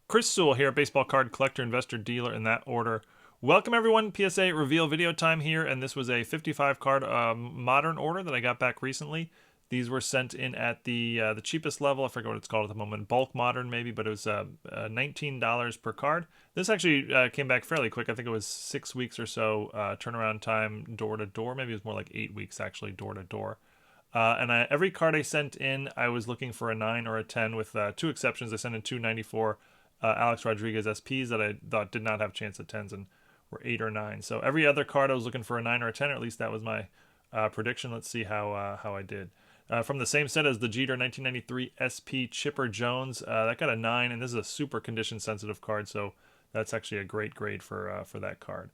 Chris Sewall here, baseball card collector, investor, dealer in that order. Welcome everyone, PSA reveal video time here, and this was a 55 card modern order that I got back recently. These were sent in at the cheapest level. I forget what it's called at the moment, bulk modern maybe, but it was $19 per card. This actually came back fairly quick. I think it was 6 weeks or so turnaround time door to door. Maybe it was more like 8 weeks actually door to door. Every card I sent in, I was looking for a 9 or a 10 with two exceptions. I sent in two 94 Alex Rodriguez SPs that I thought did not have chance at 10s and were 8 or 9. So every other card I was looking for a 9 or a 10, or at least that was my prediction. Let's see how I did. From the same set as the Jeter 1993 SP Chipper Jones, that got a 9, and this is a super condition sensitive card, so that's actually a great grade for that card.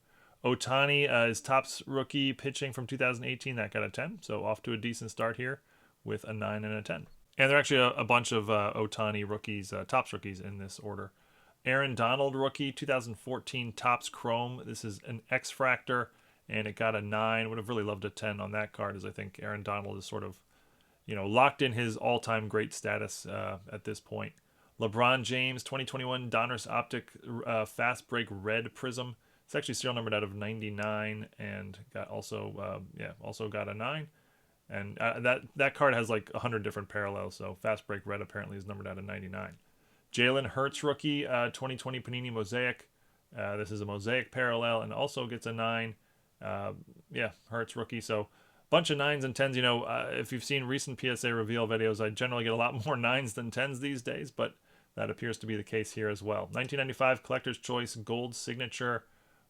Ohtani is Topps rookie pitching from 2018. That got a 10, so off to a decent start here with a 9 and a 10. And there are actually a bunch of Ohtani rookies, Topps rookies in this order. Aaron Donald rookie, 2014 Topps Chrome. This is an xfractor, and it got a 9. Would have really loved a 10 on that card, as I think Aaron Donald is sort of, locked in his all-time great status at this point. LeBron James, 2021 donruss optic fast break red prism. It's actually serial numbered out of 99 and got also got a 9. And that card has like 100 different parallels, so fast break red apparently is numbered out of 99. Jalen Hurts rookie 2020 Panini Mosaic. This is a Mosaic parallel and also gets a 9. Hurts rookie. So bunch of 9s and 10s. If you've seen recent PSA reveal videos, I generally get a lot more 9s than 10s these days, but that appears to be the case here as well. 1995 Collector's Choice Gold Signature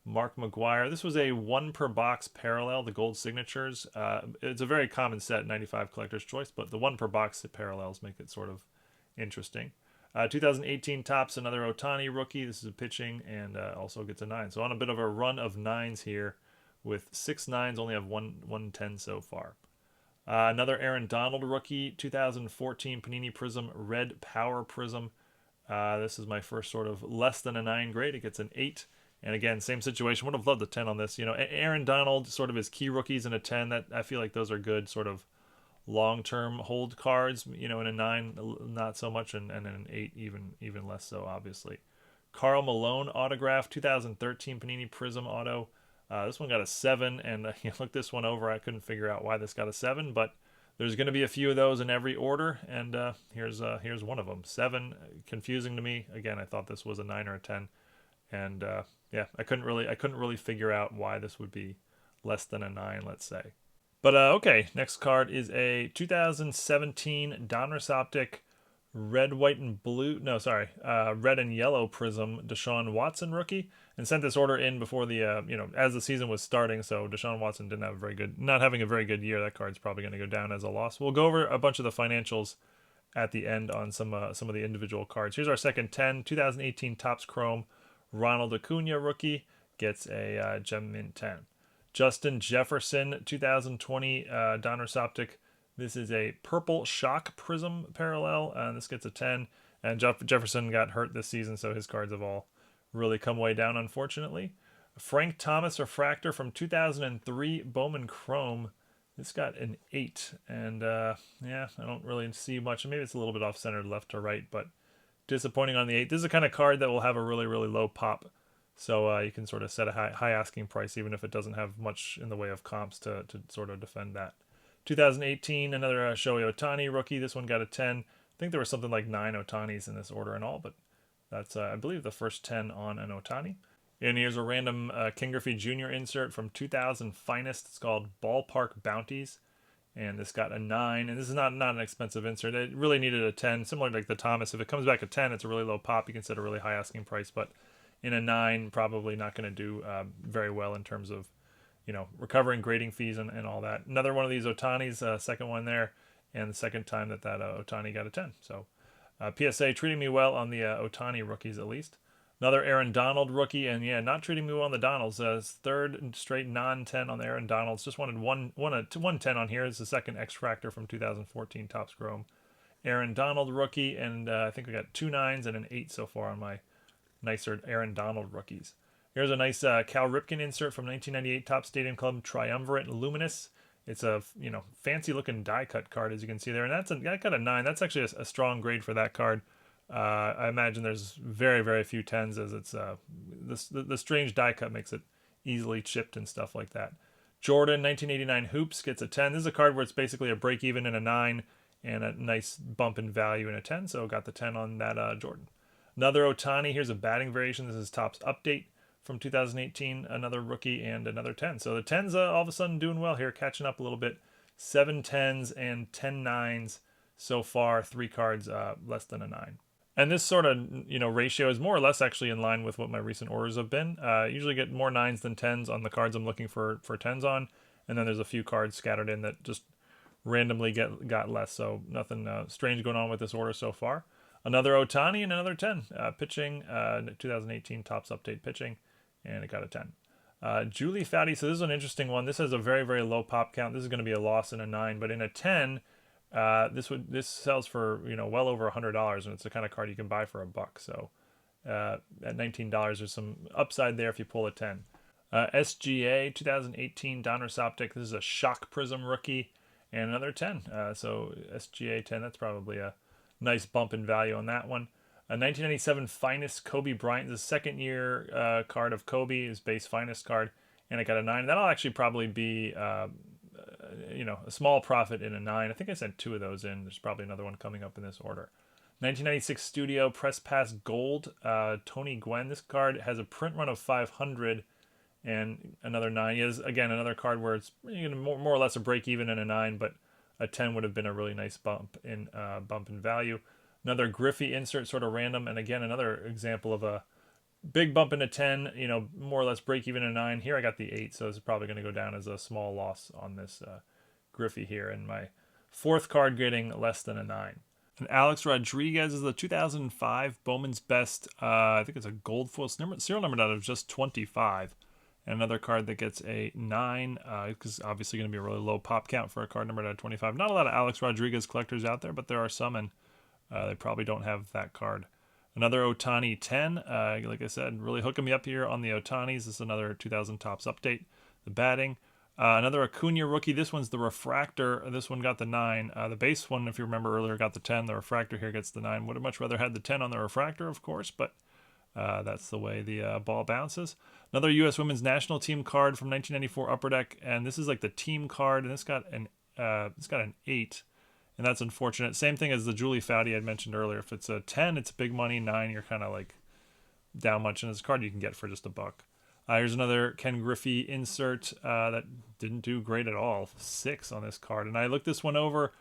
Mark McGwire. This was a 1 per box parallel, the gold signatures. It's a very common set, 95 Collector's Choice, but the 1 per box parallels make it sort of interesting. 2018 Topps, another Ohtani rookie. This is a pitching and also gets a 9. So on a bit of a run of 9s here with 6 9s, only have one 10 so far. Another Aaron Donald rookie, 2014 Panini Prizm Red Power Prism. This is my first sort of less than a 9 grade. It gets an 8. And again, same situation. Would have loved a 10 on this. Aaron Donald, sort of his key rookies in a 10. That I feel like those are good sort of long-term hold cards. In a 9, not so much, and in an 8, even less so, obviously. Karl Malone autograph, 2013 Panini Prizm auto. This one got a 7, and looked this one over. I couldn't figure out why this got a 7, but there's going to be a few of those in every order, and here's one of them. 7, confusing to me. Again, I thought this was a 9 or a 10. And I couldn't really figure out why this would be less than a 9, let's say. But okay, next card is a 2017 donruss optic red, white, and blue. No, sorry, red and yellow prism Deshaun Watson rookie, and sent this order in before the as the season was starting. So Deshaun Watson didn't have not having a very good year. That card's probably going to go down as a loss. We'll go over a bunch of the financials at the end on some of the individual cards. Here's our second 10, 2018 Topps Chrome. Ronald Acuna rookie gets a Gem Mint 10. Justin Jefferson 2020 donruss optic. This is a purple shock prism parallel, and this gets a 10. And Jefferson got hurt this season, so his cards have all really come way down, unfortunately. Frank Thomas refractor from 2003 Bowman Chrome. This got an 8, and I don't really see much. Maybe it's a little bit off-centered left to right, but disappointing on the 8. This is the kind of card that will have a really, really low pop. So you can sort of set a high asking price, even if it doesn't have much in the way of comps to sort of defend that. 2018, another Shohei Ohtani rookie. This one got a 10. I think there was something like 9 Ohtanis in this order and all, but that's, I believe, the first 10 on an Ohtani. And here's a random Ken Griffey Jr. insert from 2000 Finest. It's called Ballpark Bounties. And this got a 9, and this is not an expensive insert. It really needed a 10, similar to like the Thomas. If it comes back a 10, it's a really low pop. You can set a really high asking price, but in a 9, probably not going to do very well in terms of, recovering grading fees and all that. Another one of these Ohtanis, second one there, and the second time that Ohtani got a 10. So PSA treating me well on the Ohtani rookies at least. Another Aaron Donald rookie, and not treating me well on the Donalds. Third straight non-10 on the Aaron Donalds. Just wanted one 10 on here. It's the second xfractor from 2014 Topps Chrome. Aaron Donald rookie, and I think we got 2 9s and an 8 so far on my nicer Aaron Donald rookies. Here's a nice Cal Ripken insert from 1998 Topps Stadium Club Triumvirate Luminous. It's a fancy looking die cut card, as you can see there, and that got a 9. That's actually a strong grade for that card. I imagine there's very, very few 10s, as it's the strange die cut makes it easily chipped and stuff like that. Jordan 1989 Hoops gets a 10. This is a card where it's basically a break even in a 9 and a nice bump in value in a 10, so got the 10 on that Jordan. Another Otani, here's a batting variation. This is Topps Update from 2018, another rookie and another 10. So the 10s all of a sudden doing well here, catching up a little bit. 7 10s and 10 9s so far, 3 cards less than a 9. And this sort of ratio is more or less actually in line with what my recent orders have been. I usually get more 9s than 10s on the cards I'm looking for 10s on, and then there's a few cards scattered in that just randomly got less. So nothing strange going on with this order so far. Another Otani and another 10. Pitching, 2018 Topps Update pitching, and it got a 10. Julie Fatty, so this is an interesting one. This has a very, very low pop count. This is going to be a loss in a 9, but in a 10, this sells for well over $100, and it's the kind of card you can buy for $1. So at $19, there's some upside there if you pull a 10. SGA 2018 donruss optic. This is a shock prism rookie and another 10. So SGA 10. That's probably a nice bump in value on that one. A 1997 finest Kobe Bryant. The second year card of Kobe, his base finest card, and it got a 9. That'll actually probably be a small profit in a 9. I think I sent 2 of those in. There's probably another one coming up in this order. 1996 Studio Press Pass Gold, Tony Gwynn. This card has a print run of 500 and another 9. Is again another card where it's more or less a break even in a 9, but a 10 would have been a really nice bump in value. Another Griffey insert, sort of random, and again another example of a big bump in a 10, more or less break even in a 9. Here I got the 8, so this is probably going to go down as a small loss on this Griffey here. And my 4th card getting less than a 9. And Alex Rodriguez is the 2005 Bowman's Best. I think it's a gold foil serial number out of just 25. And another card that gets a 9, because obviously going to be a really low pop count for a card numbered out of 25. Not a lot of Alex Rodriguez collectors out there, but there are some, and they probably don't have that card. Another Otani 10. Like I said, really hooking me up here on the Otanis. This is another 2000 Topps Update. The batting. Another Acuna rookie. This one's the refractor. This one got the 9. The base one, if you remember earlier, got the 10. The refractor here gets the 9. Would have much rather had the 10 on the refractor, of course, but that's the way the ball bounces. Another U.S. Women's National Team card from 1994 Upper Deck, and this is like the team card, and it's got an 8, and that's unfortunate. Same thing as the Julie Foudy I'd mentioned earlier. If it's a 10, it's big money. 9, you're kind of like down much, and it's a card you can get for just $1. Here's another Ken Griffey insert that didn't do great at all. 6 on this card, and I looked this one over.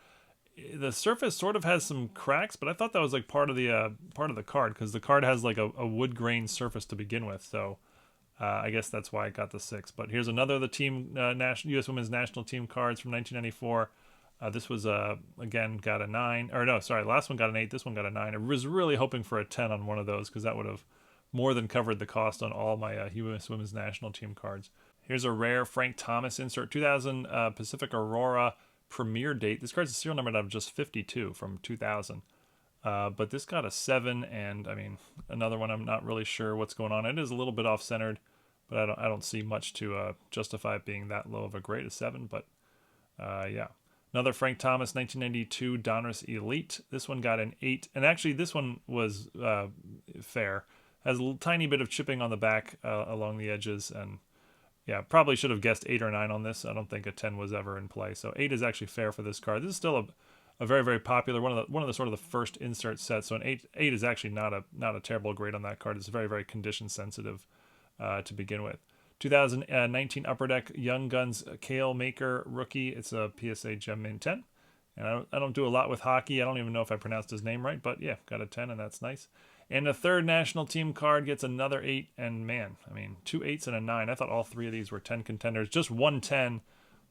The surface sort of has some cracks, but I thought that was like part of the card, because the card has like a wood grain surface to begin with. So I guess that's why I got the 6. But here's another of the team U.S. Women's National Team cards from 1994. This was again got a 9, or no, sorry, last one got an 8. This one got a 9. I was really hoping for a 10 on one of those, because that would have more than covered the cost on all my U.S. Women's National Team cards. Here's a rare Frank Thomas insert, 2000 Pacific Aurora premiere date. This card's a serial number out of just 52 from 2000. But this got a 7, and I mean, another one I'm not really sure what's going on. It is a little bit off-centered, but I don't see much to justify it being that low of a grade, a 7. But yeah. Another Frank Thomas 1992 Donruss Elite. This one got an 8, and actually this one was fair. Has a little tiny bit of chipping on the back along the edges, and yeah, probably should have guessed 8 or 9 on this. I don't think a 10 was ever in play, so 8 is actually fair for this card. This is still a very, very popular one of the sort of the first insert sets. So an 8 is actually not a terrible grade on that card. It's very, very condition sensitive to begin with. 2019 Upper Deck Young Guns Kale Maker rookie. It's a PSA Gem Mint 10. And I don't do a lot with hockey. I don't even know if I pronounced his name right, but yeah, got a 10, and that's nice. And the third national team card gets another 8, and man, I mean, 2 8s and a 9. I thought all 3 of these were 10 contenders. Just one 10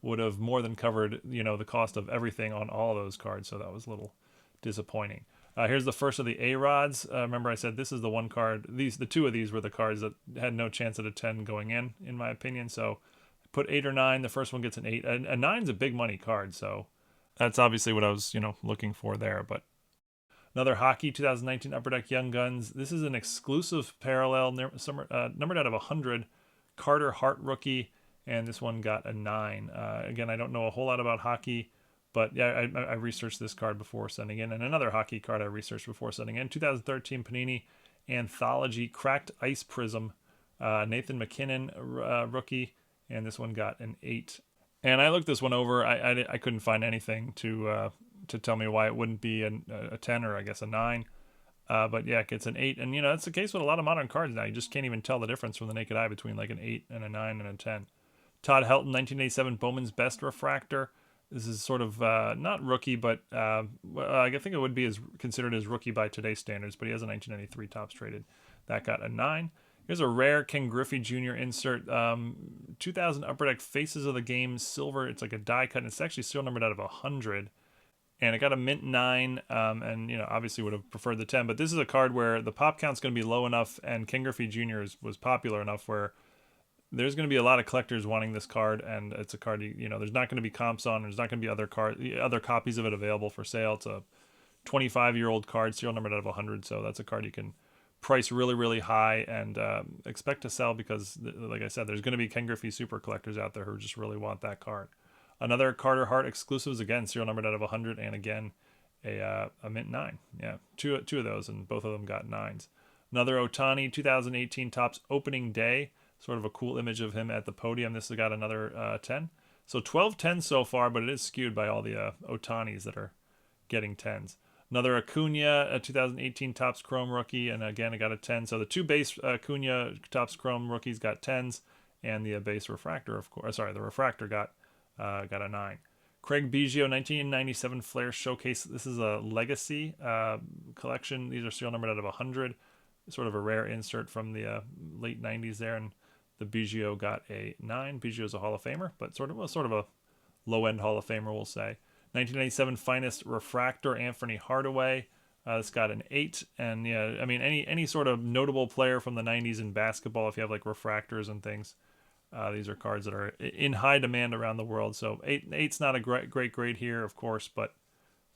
would have more than covered, the cost of everything on all of those cards, so that was a little disappointing. Here's the first of the A-Rods. Remember I said this is the one card. The 2 of these were the cards that had no chance at a 10 going in my opinion. So put 8 or 9. The first one gets an 8. A 9's a big money card, so that's obviously what I was, looking for there. But another hockey 2019 Upper Deck Young Guns. This is an exclusive parallel numbered out of 100 Carter Hart rookie, and this one got a 9. Again, I don't know a whole lot about hockey, But yeah, I researched this card before sending in, and another hockey card I researched before sending in. 2013 Panini Anthology Cracked Ice Prism, Nathan McKinnon rookie, and this one got an 8. And I looked this one over. I couldn't find anything to tell me why it wouldn't be a 10 or I guess a 9. But yeah, it gets an 8. And, that's the case with a lot of modern cards now. You just can't even tell the difference from the naked eye between like an 8 and a 9 and a 10. Todd Helton, 1987 Bowman's Best Refractor. This is sort of not rookie, but I think it would be considered as rookie by today's standards, but he has a 1993 Topps traded. That got a 9. Here's a rare Ken Griffey Jr. insert. 2000 Upper Deck Faces of the Game Silver. It's like a die cut, and it's actually serial numbered out of 100. And it got a mint 9, and obviously would have preferred the 10. But this is a card where the pop count's going to be low enough, and Ken Griffey Jr. was popular enough where there's going to be a lot of collectors wanting this card, and it's a card there's not going to be comps on. There's not going to be other copies of it available for sale. It's a 25-year-old card, serial numbered out of 100. So that's a card you can price really, really high and expect to sell because, like I said, there's going to be Ken Griffey super collectors out there who just really want that card. Another Carter Hart exclusives, again, serial numbered out of 100, and again, a mint 9. Yeah, two of those, and both of them got 9s. Another Ohtani 2018 Topps opening day, sort of a cool image of him at the podium. This has got another 10. So 12 10s so far, but it is skewed by all the Ohtanis that are getting 10s. Another Acuna, a 2018 Topps Chrome rookie, and again, it got a 10. So the two base Acuna Topps Chrome rookies got 10s, and the base refractor, of course, the refractor got a 9. Craig Biggio, 1997 Flair Showcase. This is a legacy collection. These are serial numbered out of 100. Sort of a rare insert from the late 90s there, and the Biggio got a 9. Biggio is a Hall of Famer, but sort of a low-end Hall of Famer, we'll say. 1997 Finest Refractor, Anthony Hardaway. This got an 8. And yeah, I mean, any sort of notable player from the 90s in basketball, if you have like refractors and things, these are cards that are in high demand around the world. So 8's not a great grade here, of course, but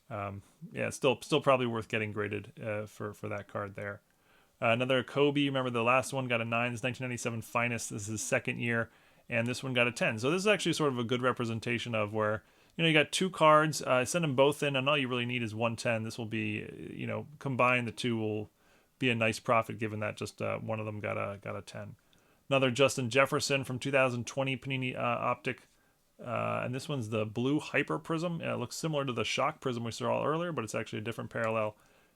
yeah, still probably worth getting graded for that card there. Another Kobe, remember the last one got a 9. This is 1997 Finest. This is his second year, and this one got a 10. So this is actually sort of a good representation of where, you got two cards, send them both in, and all you really need is 110. This will be, combined, the two will be a nice profit given that just one of them got a 10. Another Justin Jefferson from 2020 Panini Optic, and this one's the blue Hyper Prism. It looks similar to the Shock Prism we saw earlier, but it's actually a different parallel.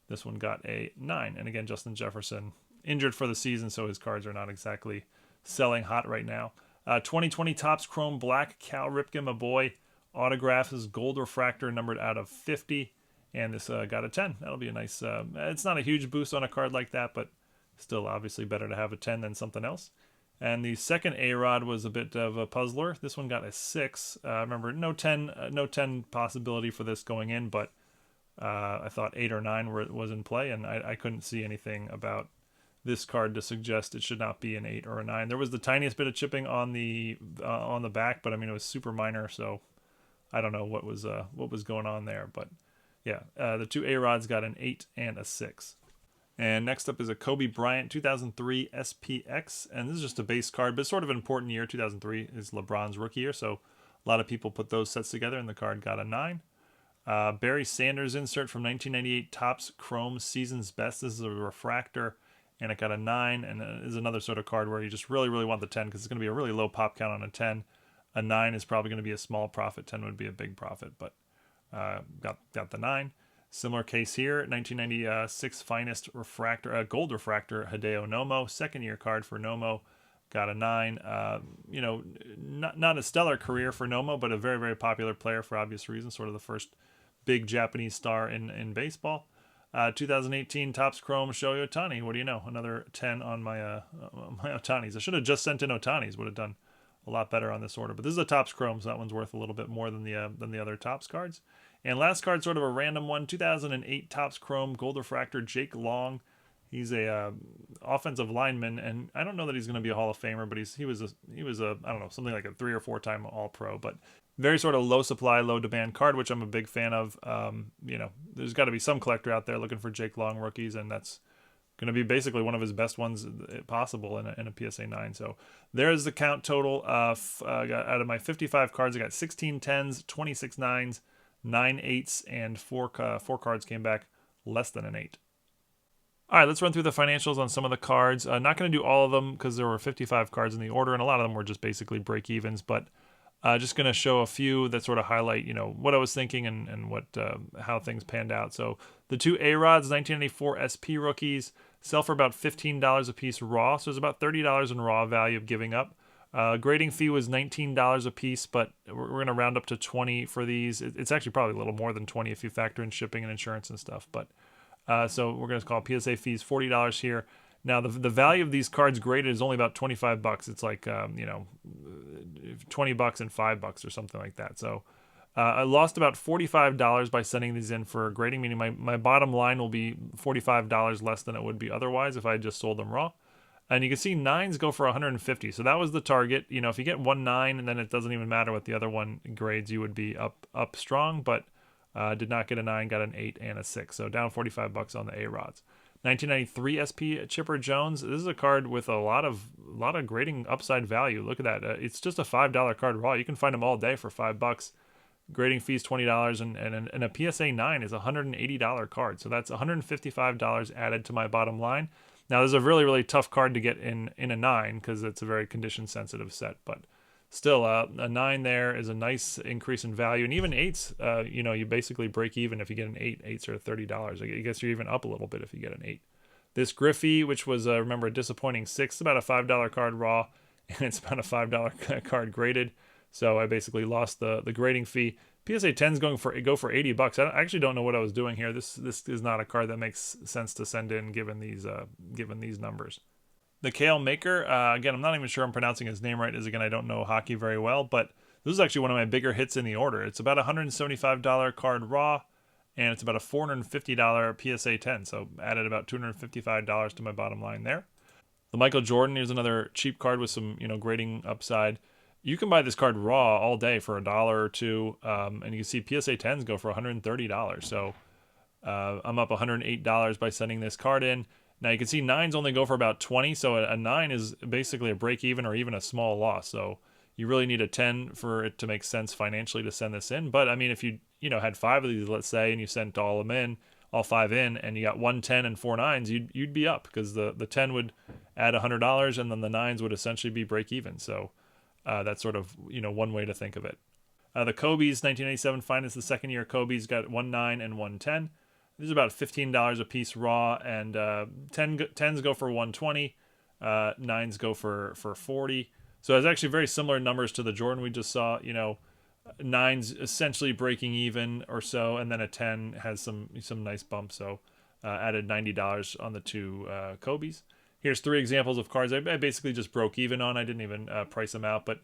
This one got a 9. And again, Justin Jefferson injured for the season, so his cards are not exactly selling hot right now. 2020 Topps Chrome Black Cal Ripken, my boy. Autographs is gold refractor numbered out of 50. And this got a 10. That'll be a nice... it's not a huge boost on a card like that, but still obviously better to have a 10 than something else. And the second A-Rod was a bit of a puzzler. This one got a 6. Remember, no 10 possibility for this going in, but I thought 8 or 9 was in play, and I couldn't see anything about this card to suggest it should not be an 8 or a 9. There was the tiniest bit of chipping on the back, but I mean it was super minor, so I don't know what was going on there. But yeah, the two A-Rods got an 8 and a 6. And next up is a Kobe Bryant 2003 SPX, and this is just a base card, but it's sort of an important year. 2003 is LeBron's rookie year, so a lot of people put those sets together, and the card got a 9. Barry Sanders insert from 1998 Topps Chrome Season's Best. This is a refractor, and it got a 9, and is another sort of card where you just really, really want the 10 because it's going to be a really low pop count on a 10. A 9 is probably going to be a small profit. 10 would be a big profit, but got the 9. Similar case here, 1996 Finest Refractor, Gold Refractor, Hideo Nomo, second year card for Nomo, got a 9. Not a stellar career for Nomo, but a very, very popular player for obvious reasons, sort of the first big Japanese star in baseball. 2018 Topps Chrome Shohei Ohtani. What do you know? Another 10 on my Ohtanis. I should have just sent in Ohtanis. Would have done a lot better on this order. But this is a Topps Chrome, so that one's worth a little bit more than the other Topps cards. And last card, sort of a random one. 2008 Topps Chrome Gold Refractor Jake Long. He's a offensive lineman, and I don't know that he's going to be a Hall of Famer, but he was a I don't know, something like a 3 or 4 time All Pro, but very sort of low supply, low demand card, which I'm a big fan of. There's got to be some collector out there looking for Jake Long rookies, and that's going to be basically one of his best ones possible in a PSA 9. So there's the count total. Out of my 55 cards, I got 16 10s, 26 9s, 9 8s, and four cards came back less than an 8. All right, let's run through the financials on some of the cards. Not going to do all of them because there were 55 cards in the order, and a lot of them were just basically break evens. But just going to show a few that sort of highlight, what I was thinking and what how things panned out. So the two A-Rods, 1994 SP rookies, sell for about $15 a piece raw. So there's about $30 in raw value of giving up. Grading fee was $19 a piece, but we're going to round up to 20 for these. It's actually probably a little more than 20 if you factor in shipping and insurance and stuff. But so we're going to call PSA fees $40 here. Now the value of these cards graded is only about $25. It's like $20 and $5 or something like that. So I lost about $45 by sending these in for grading, meaning my bottom line will be $45 less than it would be otherwise if I just sold them raw. And you can see 9s go for 150. So that was the target. If you get 1 9, and then it doesn't even matter what the other one grades, you would be up strong. But did not get a 9, got an 8 and a 6. So down $45 on the A-Rods. 1993 SP Chipper Jones. This is a card with a lot of grading upside value. Look at that. It's just a $5 card raw. You can find them all day for $5. Grading fees $20, and a PSA 9 is a $180 card. So that's $155 added to my bottom line. Now, this is a really, really tough card to get in a 9 because it's a very condition-sensitive set. But still, a 9 there is a nice increase in value. And even 8s, you basically break even if you get an 8. 8s are $30. I guess you're even up a little bit if you get an 8. This Griffey, which was, remember, a disappointing 6, is about a $5 card raw, and it's about a $5 card graded. So I basically lost the grading fee. PSA 10s go for $80. I actually don't know what I was doing here. This is not a card that makes sense to send in given these numbers. The Kale Maker, again, I'm not even sure I'm pronouncing his name right, as again I don't know hockey very well, but this is actually one of my bigger hits in the order. It's about a $175 card raw, and it's about a $450 PSA 10. So added about $255 to my bottom line there. The Michael Jordan, here's another cheap card with some grading upside. You can buy this card raw all day for $1 or $2, and you can see PSA 10s go for $130. So I'm up $108 by sending this card in. Now you can see 9s only go for about 20, so a 9 is basically a break even or even a small loss. So you really need a 10 for it to make sense financially to send this in. But I mean, if you had 5 of these, let's say, and you sent all 5 in, and you got 1 10 and 4 9s, you'd be up because the 10 would add $100, and then the 9s would essentially be break even. So that's sort of one way to think of it. The Kobe's 1987 finest, the second year Kobe's got 1 9 and 1 10. This is about $15 a piece raw, and 10s go for 120, 9s go for 40. So it's actually very similar numbers to the Jordan we just saw. 9s essentially breaking even or so, and then a 10 has some nice bumps. So added $90 on the two Kobe's. Here's 3 examples of cards I basically just broke even on. I didn't even price them out, but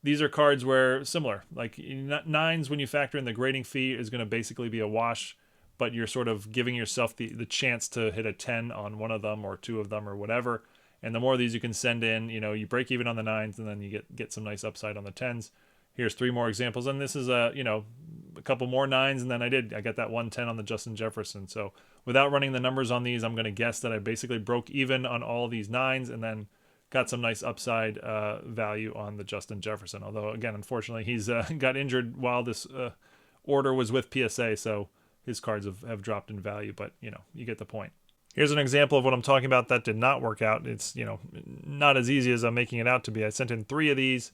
these are cards where similar. Like 9s, when you factor in the grading fee, is going to basically be a wash, but you're sort of giving yourself the chance to hit a 10 on one of them or 2 of them or whatever. And the more of these you can send in, you break even on the 9s, and then you get some nice upside on the 10s. Here's 3 more examples, and this is a couple more 9s, and then I got that 110 on the Justin Jefferson. So without running the numbers on these, I'm going to guess that I basically broke even on all of these 9s, and then got some nice upside value on the Justin Jefferson. Although again, unfortunately, he's got injured while this order was with PSA, so his cards have dropped in value. But you get the point. Here's an example of what I'm talking about that did not work out. It's not as easy as I'm making it out to be. I sent in 3 of these.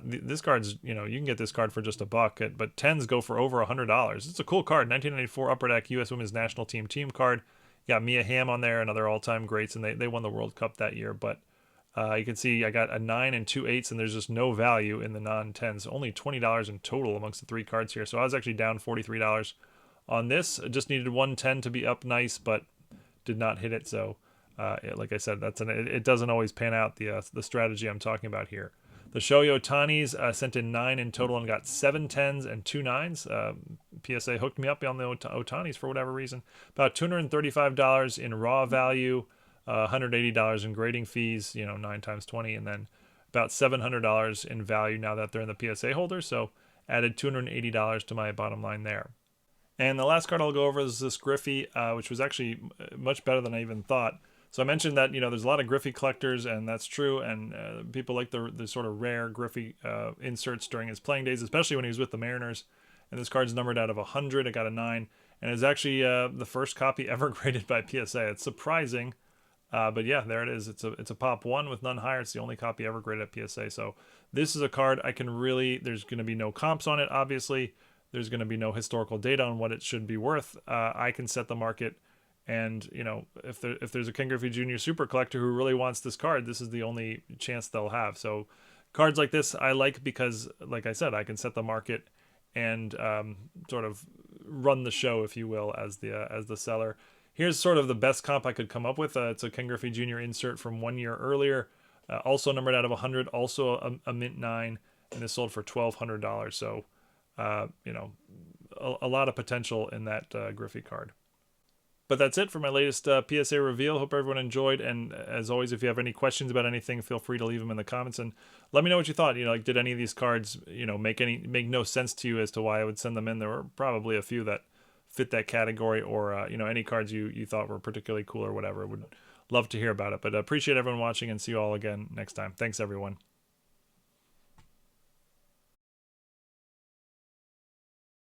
This card's, you can get this card for just $1, but 10s go for over $100. It's a cool card. 1994 Upper Deck U.S. Women's National Team card. You got Mia Hamm on there, another all-time greats, and they won the World Cup that year. But you can see I got a 9 and 2 8s, and there's just no value in the non-10s. Only $20 in total amongst the 3 cards here. So I was actually down $43 on this. I just needed 110 to be up nice, but did not hit it. So like I said, it doesn't always pan out, the strategy I'm talking about here. The Shohei Ohtani's sent in 9 in total and got 7 10s and 2 9s. PSA hooked me up on the Ohtani's for whatever reason. About $235 in raw value, $180 in grading fees, 9 times 20, and then about $700 in value now that they're in the PSA holder. So added $280 to my bottom line there. And the last card I'll go over is this Griffey, which was actually much better than I even thought. So I mentioned that, there's a lot of Griffey collectors, and that's true, and people like the sort of rare Griffey inserts during his playing days, especially when he was with the Mariners. and this card's numbered out of 100. It got a 9, and it's actually the first copy ever graded by PSA. It's surprising, but yeah, there it is. It's a pop 1 with none higher. It's the only copy ever graded at PSA. So this is a card I can really. There's going to be no comps on it, obviously. There's going to be no historical data on what it should be worth. I can set the market, and you know, if there's a Ken Griffey Jr. super collector who really wants this card, this is the only chance they'll have. So cards like this I like because, like I said, I can set the market and sort of run the show, if you will, as the seller. Here's sort of the best comp I could come up with. It's a Ken Griffey Jr. insert from 1 year earlier, also numbered out of 100, also a mint 9, and this sold for $1,200. So you know, a lot of potential in that Griffey card. But that's it for my latest PSA reveal. Hope everyone enjoyed. And as always, if you have any questions about anything, feel free to leave them in the comments and let me know what you thought. You know, like, did any of these cards, you know, make no sense to you as to why I would send them in? There were probably a few that fit that category, or you know, any cards you thought were particularly cool or whatever. Would love to hear about it. But appreciate everyone watching, and see you all again next time. Thanks, everyone.